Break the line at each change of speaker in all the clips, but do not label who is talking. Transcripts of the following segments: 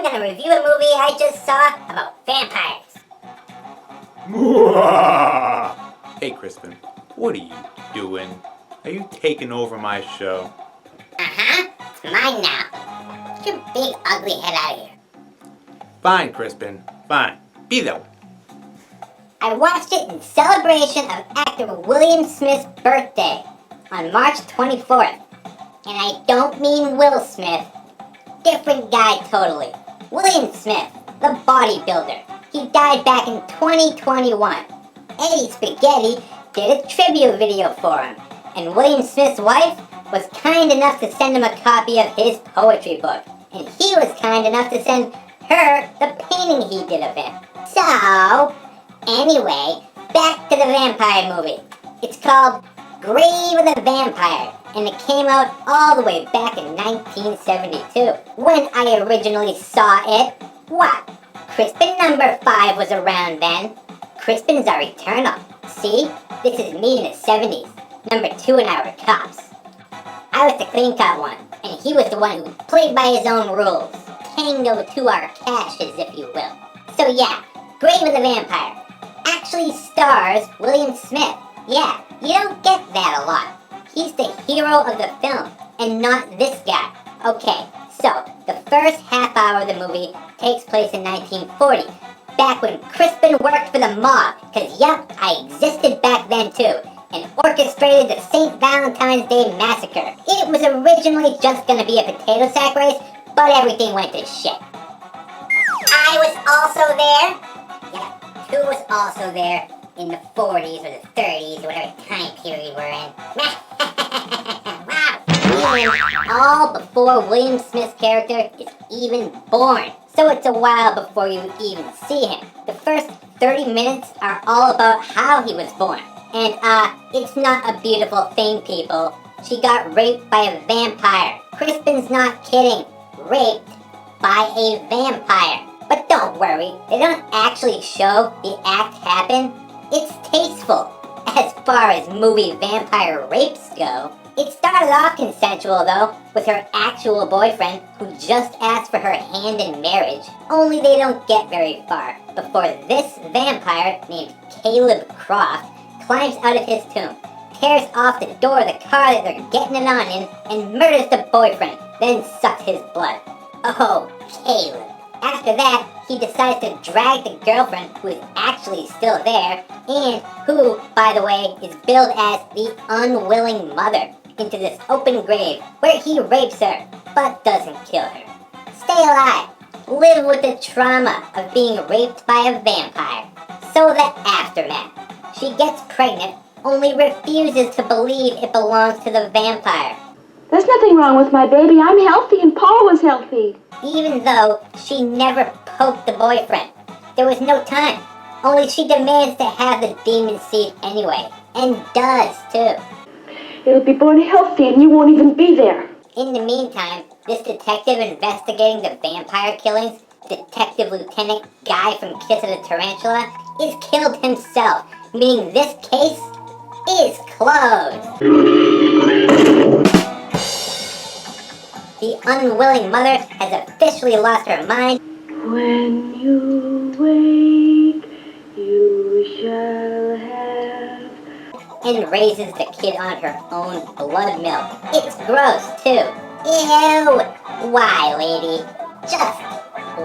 I'm gonna review a movie I just saw about vampires.
Hey Crispin, what are you doing? Are you taking over my show?
Uh-huh, it's mine now. Get your big ugly head out of here.
Fine, Crispin, fine. Be that way.
I watched it in celebration of actor William Smith's birthday on March 24th. And I don't mean Will Smith. Different guy totally. William Smith, the bodybuilder. He died back in 2021. Eddie Spaghetti did a tribute video for him. And William Smith's wife was kind enough to send him a copy of his poetry book. And he was kind enough to send her the painting he did of him. So, anyway, back to the vampire movie. It's called Grave of the Vampire, and it came out all the way back in 1972. When I originally saw it, what? Crispin number 5 was around then. Crispin's our eternal. See? This is me in the 70s. Number 2 and I were cops. I was the clean cut one, and he was the one who played by his own rules. Tango to our cashes, if you will. So yeah, Grave of the Vampire actually stars William Smith. Yeah, you don't get that a lot. He's the hero of the film, and not this guy. Okay, so the first half hour of the movie takes place in 1940, back when Crispin worked for the mob, cause yep, I existed back then too, and orchestrated the St. Valentine's Day Massacre. It was originally just gonna be a potato sack race, but everything went to shit. I was also there. Yeah, who was also there in the 40s or the 30s or whatever time period we're in. Wow! Even all before William Smith's character is even born. So it's a while before you even see him. The first 30 minutes are all about how he was born. And it's not a beautiful thing, people. She got raped by a vampire. Crispin's not kidding. Raped by a vampire. But don't worry, they don't actually show the act happen. It's tasteful, as far as movie vampire rapes go. It started off consensual though, with her actual boyfriend who just asked for her hand in marriage. Only they don't get very far before this vampire named Caleb Croft climbs out of his tomb, tears off the door of the car that they're getting it on in, and murders the boyfriend, then sucks his blood. Oh, Caleb. After that, he decides to drag the girlfriend, who is actually still there, and who, by the way, is billed as the unwilling mother, into this open grave where he rapes her, but doesn't kill her. Stay alive. Live with the trauma of being raped by a vampire. So the aftermath. She gets pregnant, only refuses to believe it belongs to the vampire.
There's nothing wrong with my baby. I'm healthy and Paul was healthy.
Even though she never poked the boyfriend. There was no time. Only she demands to have the demon seed anyway. And does, too.
It'll be born healthy and you won't even be there.
In the meantime, this detective investigating the vampire killings, Detective Lieutenant Guy from Kiss of the Tarantula, is killed himself, meaning this case is closed. The unwilling mother has officially lost her mind.
When you wake, you shall have...
And raises the kid on her own blood milk. It's gross, too. Ew! Why, lady? Just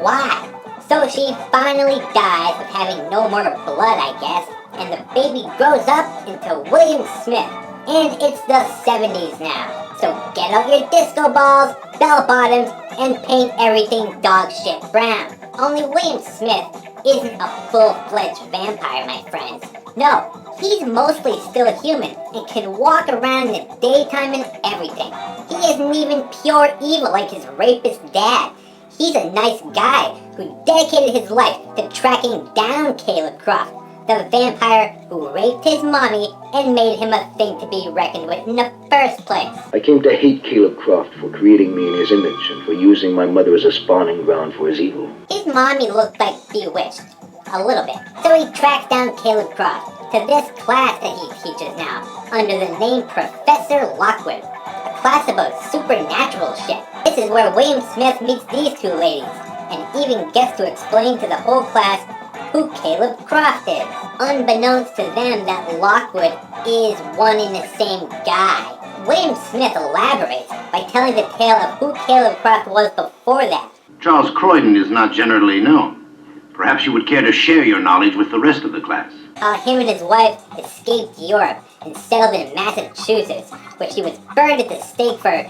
why? So she finally dies of having no more blood, I guess, and the baby grows up into William Smith. And it's the 70s now. So get out your disco balls, bell bottoms, and paint everything dog shit brown. Only William Smith isn't a full-fledged vampire, my friends. No, he's mostly still human and can walk around in the daytime and everything. He isn't even pure evil like his rapist dad. He's a nice guy who dedicated his life to tracking down Caleb Croft, the vampire who raped his mommy and made him a thing to be reckoned with in the first place.
I came to hate Caleb Croft for creating me in his image and for using my mother as a spawning ground for his evil.
His mommy looked like Bewitched, a little bit. So he tracks down Caleb Croft to this class that he teaches now, under the name Professor Lockwood, a class about supernatural shit. This is where William Smith meets these two ladies, and even gets to explain to the whole class who Caleb Croft is, unbeknownst to them that Lockwood is one and the same guy. William Smith elaborates by telling the tale of who Caleb Croft was before that.
Charles Croydon is not generally known. Perhaps you would care to share your knowledge with the rest of the class.
Him and his wife escaped Europe and settled in Massachusetts, where he was burned at the stake for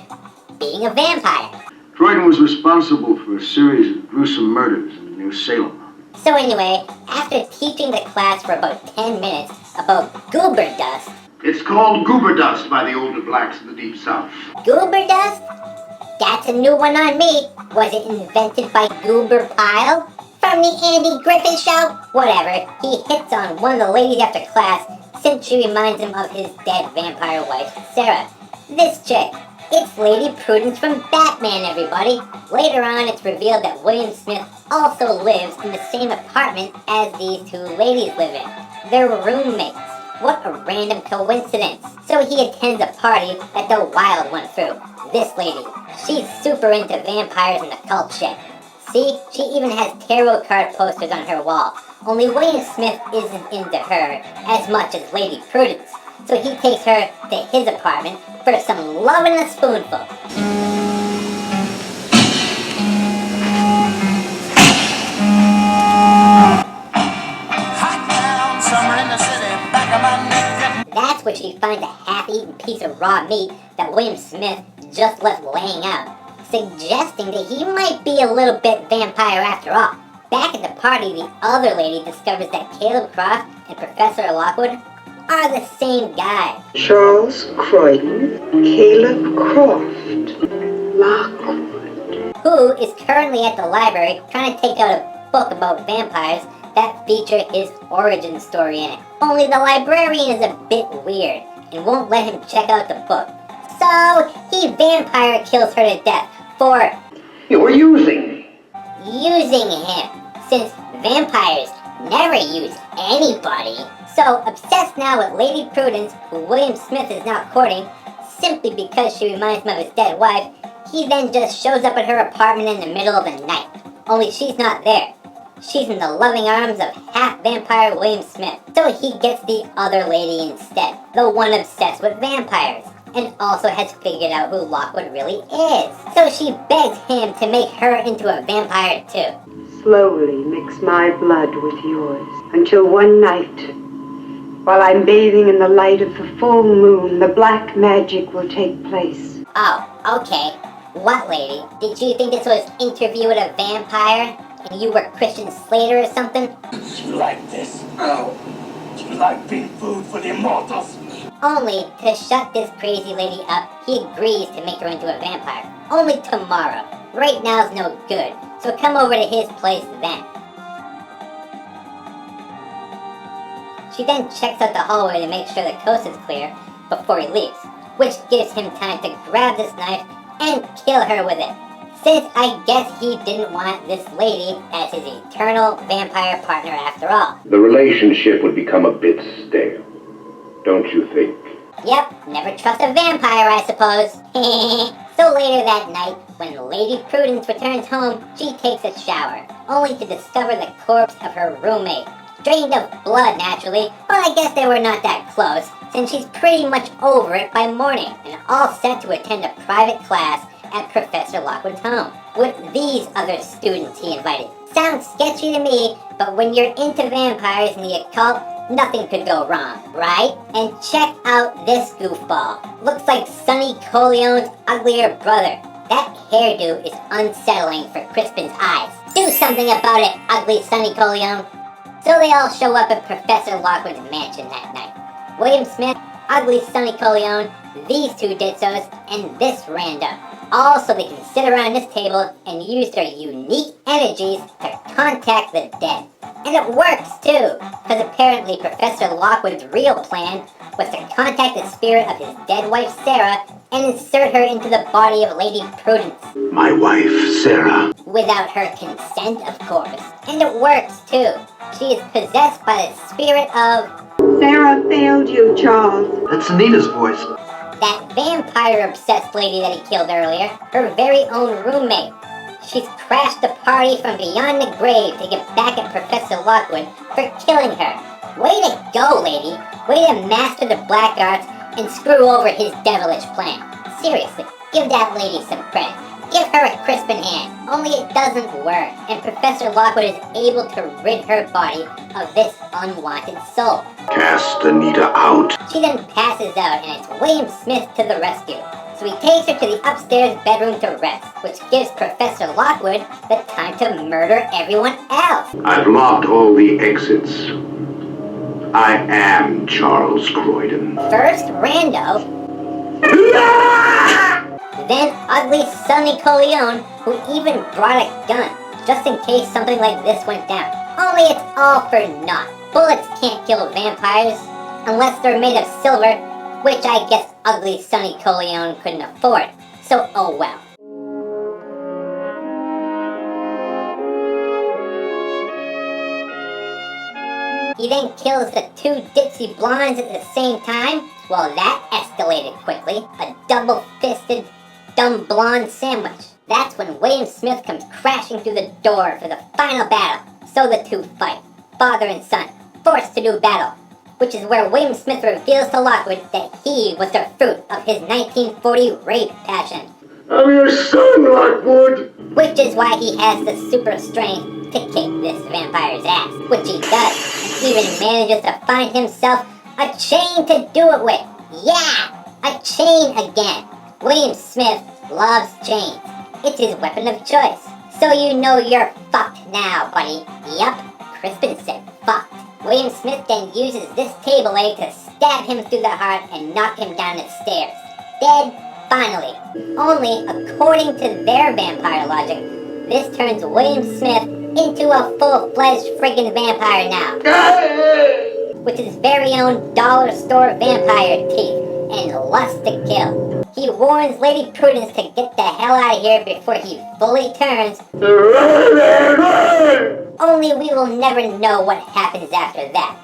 being a vampire.
Croydon was responsible for a series of gruesome murders in New Salem.
So anyway, after teaching the class for about 10 minutes about goober dust.
It's called goober dust by the older blacks of the Deep South.
Goober dust? That's a new one on me. Was it invented by Goober Pyle? From the Andy Griffith Show? Whatever, he hits on one of the ladies after class since she reminds him of his dead vampire wife, Sarah. This chick. It's Lady Prudence from Batman, everybody. Later on, it's revealed that William Smith also lives in the same apartment as these two ladies live in. They're roommates. What a random coincidence. So he attends a party that the Wild one threw. This lady, she's super into vampires and occult shit. See, she even has tarot card posters on her wall. Only William Smith isn't into her as much as Lady Prudence. So he takes her to his apartment for some love and a spoonful. That's where she finds a half-eaten piece of raw meat that William Smith just left laying out, suggesting that he might be a little bit vampire after all. Back at the party, the other lady discovers that Caleb Croft and Professor Lockwood are the same guy.
Charles Croydon, Caleb Croft, Lockwood.
Who is currently at the library trying to take out a book about vampires that feature his origin story in it. Only the librarian is a bit weird and won't let him check out the book. So he vampire kills her to death for
You're using me.
using him, since vampires never use anybody. So, obsessed now with Lady Prudence, who William Smith is now courting, simply because she reminds him of his dead wife, he then just shows up at her apartment in the middle of the night. Only she's not there. She's in the loving arms of half-vampire William Smith. So he gets the other lady instead, the one obsessed with vampires, and also has figured out who Lockwood really is. So she begs him to make her into a vampire too.
Slowly mix my blood with yours until one night, while I'm bathing in the light of the full moon, the black magic will take place.
Oh, okay. What lady? Did you think this was Interview with a Vampire? And you were Christian Slater or something?
You like this? Oh. You like being food for the immortals?
Only to shut this crazy lady up, he agrees to make her into a vampire. Only tomorrow. Right now's no good, so come over to his place then. She then checks out the hallway to make sure the coast is clear before he leaves, which gives him time to grab this knife and kill her with it, since I guess he didn't want this lady as his eternal vampire partner after all.
The relationship would become a bit stale, don't you think?
Yep, never trust a vampire, I suppose. So later that night, when Lady Prudence returns home, she takes a shower, only to discover the corpse of her roommate. Drained of blood, naturally, but I guess they were not that close, since she's pretty much over it by morning, and all set to attend a private class at Professor Lockwood's home, with these other students he invited. Sounds sketchy to me, but when you're into vampires and the occult, nothing could go wrong, right? And check out this goofball. Looks like Sonny Corleone's uglier brother. That hairdo is unsettling for Crispin's eyes. Do something about it, ugly Sonny Corleone. So they all show up at Professor Lockwood's mansion that night. William Smith, ugly Sonny Corleone, these two ditzos, and this random. All so they can sit around this table and use their unique energies to contact the dead. And it works too, because apparently Professor Lockwood's real plan was to contact the spirit of his dead wife Sarah and insert her into the body of Lady Prudence.
My wife, Sarah.
Without her consent, of course. And it works too. She is possessed by the spirit of
Sarah failed you, Charles.
That's Anita's voice.
that vampire-obsessed lady that he killed earlier, her very own roommate. She's crashed the party from beyond the grave to get back at Professor Lockwood for killing her. Way to go, lady. Way to master the black arts and screw over his devilish plan. Seriously, give that lady some credit. Give her a Crispin hand. Only it doesn't work, and Professor Lockwood is able to rid her body of this unwanted soul.
Cast Anita out.
She then passes out, and it's William Smith to the rescue. So he takes her to the upstairs bedroom to rest, which gives Professor Lockwood the time to murder everyone else.
I've locked all the exits. I am Charles Croydon.
First Rando, then ugly Sonny Corleone, who even brought a gun, just in case something like this went down. Only it's all for naught. Bullets can't kill vampires, unless they're made of silver, which I guess ugly Sonny Corleone couldn't afford. So oh well. He then kills the two ditzy blondes at the same time. Well, that escalated quickly. A double-fisted, dumb blonde sandwich. That's when William Smith comes crashing through the door for the final battle. So the two fight, father and son, forced to do battle. Which is where William Smith reveals to Lockwood that he was the fruit of his 1940 rape passion.
I'm your son, Lockwood!
Which is why he has the super strength to kick this vampire's ass. Which he does, and even manages to find himself a chain to do it with. Yeah, a chain again. William Smith loves chains. It's his weapon of choice. So you know you're fucked now, buddy. Yup, Crispin said fucked. William Smith then uses this table leg to stab him through the heart and knock him down the stairs. Dead, finally. Only, according to their vampire logic, this turns William Smith into a full-fledged friggin' vampire now. With his very own dollar store vampire teeth and lust to kill. He warns Lady Prudence to get the hell out of here before he fully turns. Only we will never know what happens after that.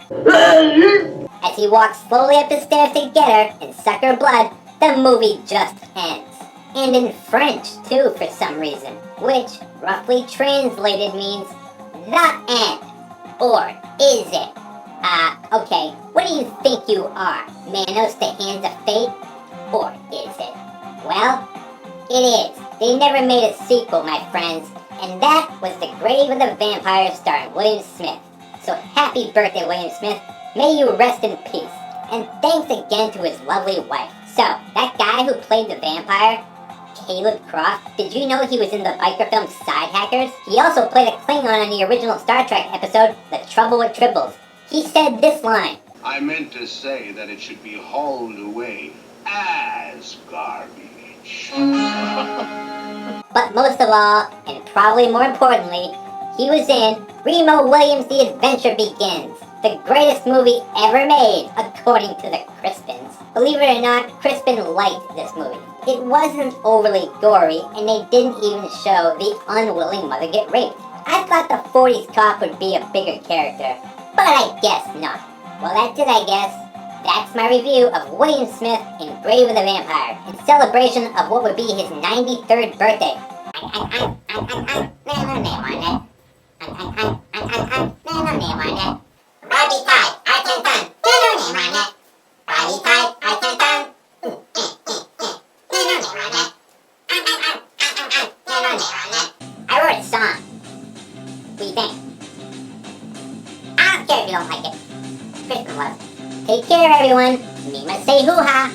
As he walks slowly up the stairs to get her and suck her blood, the movie just ends. And in French, too, for some reason. Which, roughly translated, means the end. Or is it? Okay, what do you think you are? Manos the Hands of Fate? Or is it? Well, it is. They never made a sequel, my friends. And that was The Grave of the Vampire starring William Smith. So happy birthday, William Smith. May you rest in peace. And thanks again to his lovely wife. So, that guy who played the vampire, Caleb Croft, did you know he was in the biker film Side Hackers? He also played a Klingon in the original Star Trek episode, The Trouble with Tribbles. He said this line.
I meant to say that it should be hauled away as garbage.
But most of all, and probably more importantly, he was in Remo Williams' The Adventure Begins, the greatest movie ever made, according to the Crispins. Believe it or not, Crispin liked this movie. It wasn't overly gory, and they didn't even show the unwilling mother get raped. I thought the 40s cop would be a bigger character, but I guess not. Well, that's it, I guess. That's my review of William Smith in Grave of the Vampire, in celebration of what would be his 93rd birthday. I wrote a song. What do you think? I don't care if you don't like it. Crispin was. Take care, everyone. Me must say hoo-ha.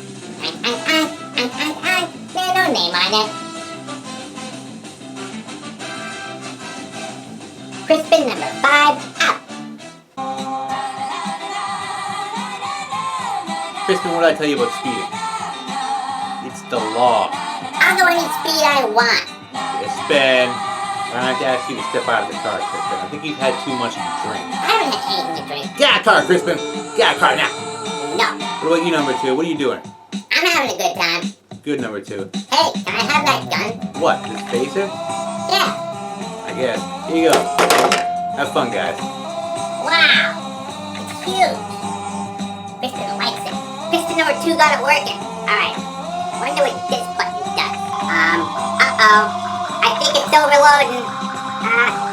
There's no name on it. Crispin number 5 out.
Crispin, what did I tell you about speeding? It's the law.
I'll go any speed I want.
Crispin, I'm gonna have to ask you to step out of the car, Crispin. I think you've had too much to drink.
I haven't had anything to drink.
Get out of the car, Crispin! Get out of the car now!
No.
What about you, number 2? What are you doing?
I'm having a good time.
Good, number 2.
Hey, can I have that gun?
What, this phaser?
Yeah.
I guess. Here you go. Have fun, guys.
Wow. It's huge. Crispin likes it. Crispin number 2 got it working. Alright. Wonder what this button does. Uh-oh. I think it's It's overloading.